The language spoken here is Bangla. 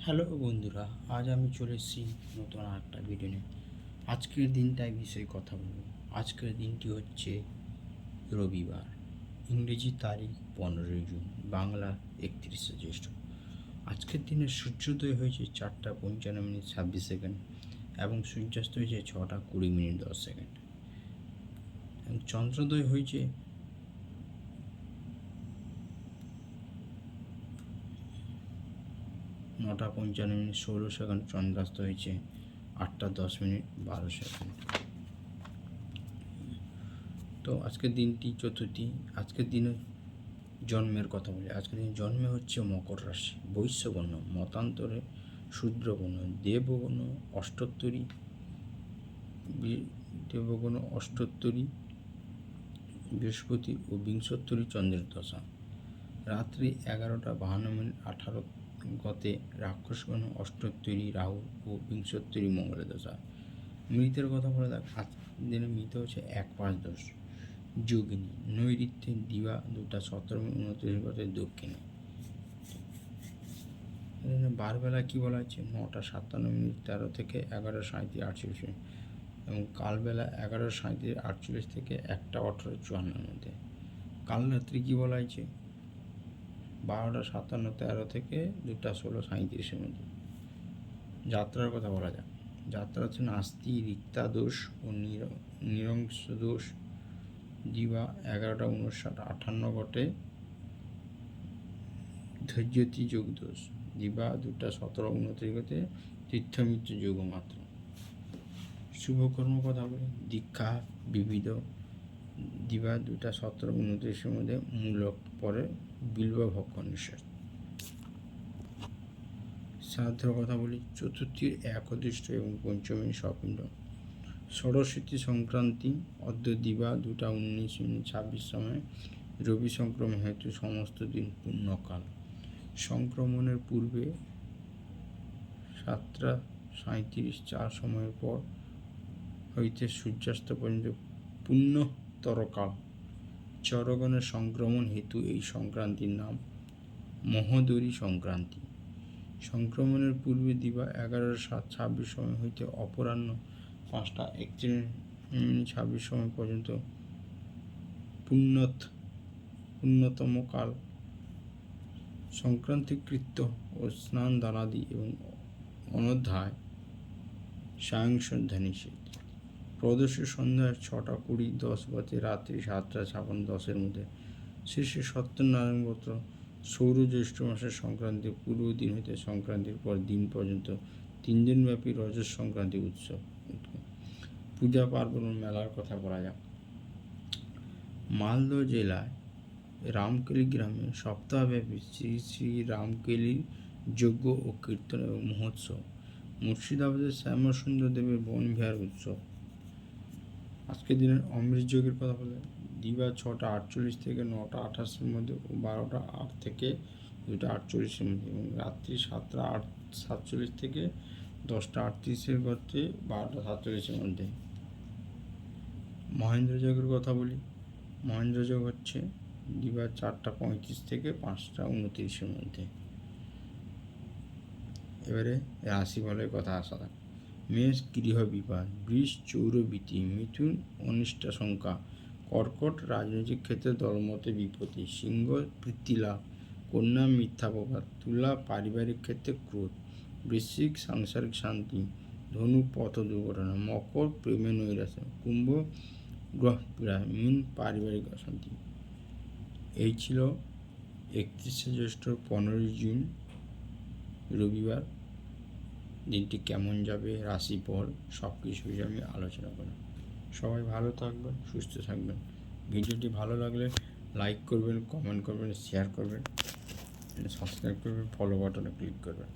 হ্যালো বন্ধুরা, আজ আমি চলে এসেছি নতুন একটা ভিডিও নিয়ে। আজকের দিনটায় বিষয়ে কথা বলবো। আজকের দিনটি হচ্ছে রবিবার, ইংরেজি তারিখ 15 জুন, বাংলা 31শে জ্যৈষ্ঠ। আজকের দিনে সূর্যোদয় হয়েছে 4:55:26 এবং সূর্যাস্ত হয়েছে 6:20:10 এবং চন্দ্রোদয় হয়েছে 9:55:16, চন্দ্রাস্ত হয়েছে 8:10:12। তো আজকের দিনটি চতুর্থী। আজকের দিনে জন্মের কথা বলি। আজকের দিনে জন্মে হচ্ছে মকর রাশি, বৈশ্যবর্ণ, মতান্তরে শূদ্রবর্ণ, দেবগণ অষ্টোত্তরী বৃহস্পতি ও বিংশোত্তরী চন্দ্রের দশা। রাত্রি 11:52:18 গতে রাক্ষসগণ অষ্টোত্তরী রাহু ও বিংশোত্তরী মঙ্গলের দশা। মৃতের কথা বলে দেখ। আজকের দিনে মৃত হচ্ছে 1-5-10 যোগিনী, নৈঋত্যে দিবা 2:17:29 গতে দক্ষিণে। বারবেলা কী বলা হচ্ছে 9:57:13 থেকে 11:37:48 এবং কালবেলা 11:37:48 থেকে 1:18:54 মধ্যে। কাল রাত্রি কী বলা হয়েছে 12:57:13 থেকে 2:16:37 মধ্যে। যাত্রার কথা বলা যাক। যাত্রা হচ্ছে নাস্তি, রিক্তা দোষ ও নিরংশ দোষ। দিবা 11:59:58 গটে ধৈর্যতি যোগ দোষ। দিবা 2:17:29 গতে তীর্থমিত্র যোগ মাত্র। শুভকর্ম কথা বলে দীক্ষা বিবিধ। দিবা 2:17:29 মধ্যে মূলক, পরে বিল্ব ভক্ষণ নিঃশ্বাস। শ্রাদ্ধের কথা বলি। চতুর্থীর একদিষ্ট এবং পঞ্চমী স্বপিণ্ড। ষোড়শী সংক্রান্তি অদ্য দিবা 2:19:26 সময়। রবি সংক্রমণ হেতু সমস্ত দিন পুণ্যকাল। সংক্রমণের পূর্বে 7:37:04 সময়ের পর হইতে সূর্যাস্ত পর্যন্ত পুণ্যতরকাল। চরগণের সংক্রমণ হেতু এই সংক্রান্তির নাম মহোদরী সংক্রান্তি। সংক্রমণের পূর্বে দিবা 11:26 সময় হইতে অপরাহ্ন 5:31:26 সময় পর্যন্ত পুণ্যতম কাল। সংক্রান্তিকৃত্য ও স্নান দানাদি এবং অনধ্যায় সায়ংসন্ধ্যা নিষেধ। প্রদোষে সন্ধ্যায় 6:20:10 গতে রাত্রি 7:56:10 মধ্যে। শেষে সত্যনারায়ণ ব্রত সৌর জ্যৈষ্ঠ মাসের সংক্রান্তির পূর্ব দিন হইতে সংক্রান্তির পর দিন পর্যন্ত 3 দিনব্যাপী রজত সংক্রান্তি উৎসব। পূজা পার্বণ মেলার কথা বলা যাক। মালদহ জেলায় রামকেলি গ্রামে সপ্তাহব্যাপী শ্রী শ্রী রামকেলির যজ্ঞ ও কীর্তন এবং মহোৎসব। মুর্শিদাবাদের শ্যামসুন্দর দেবের বনবিহার উৎসব। আজকের দিনের অমৃত যোগের কথা বলে দিবা 6:48 থেকে 9:28 মধ্যে ও 12:08 থেকে 2:48 মধ্যে এবং রাত্রি 7:47 থেকে 10:38 গতে 12:47 মধ্যে। মহেন্দ্র যোগের কথা বলি। মহেন্দ্র যোগ হচ্ছে দিবা 4:35 থেকে 5:29 মধ্যে। এবারে রাশি ফলের কথা আসা যাক। মেষ গৃহ বিবাদ, বৃষ চৌরবীতি, মিথুন অনিষ্টা সংখ্যা, কর্কট রাজনৈতিক ক্ষেত্রে দলমতে বিপত্তি, সিংহ প্রীতিলাভ, কন্যা মিথ্যা প্রবাদ, তুলা পারিবারিক ক্ষেত্রে ক্রোধ, বৃশ্চিক সাংসারিক শান্তি, ধনু পথ দুর্ঘটনা, মকর প্রেমে নৈরাশ্য, কুম্ভ গ্রহ পীড়া, মীন পারিবারিক অশান্তি। এই ছিল 31শে জ্যৈষ্ঠ 15 জুন রবিবার। দিনটি কেমন যাবে, রাশিফল সব কিছু বিষয়ে আমি আলোচনা করব। সবাই ভালো থাকবেন, সুস্থ থাকবেন। ভিডিওটি ভালো লাগলে লাইক করবেন, কমেন্ট করবেন, শেয়ার করবেন, সাবস্ক্রাইব করবেন, ফলো বাটনে ক্লিক করবেন।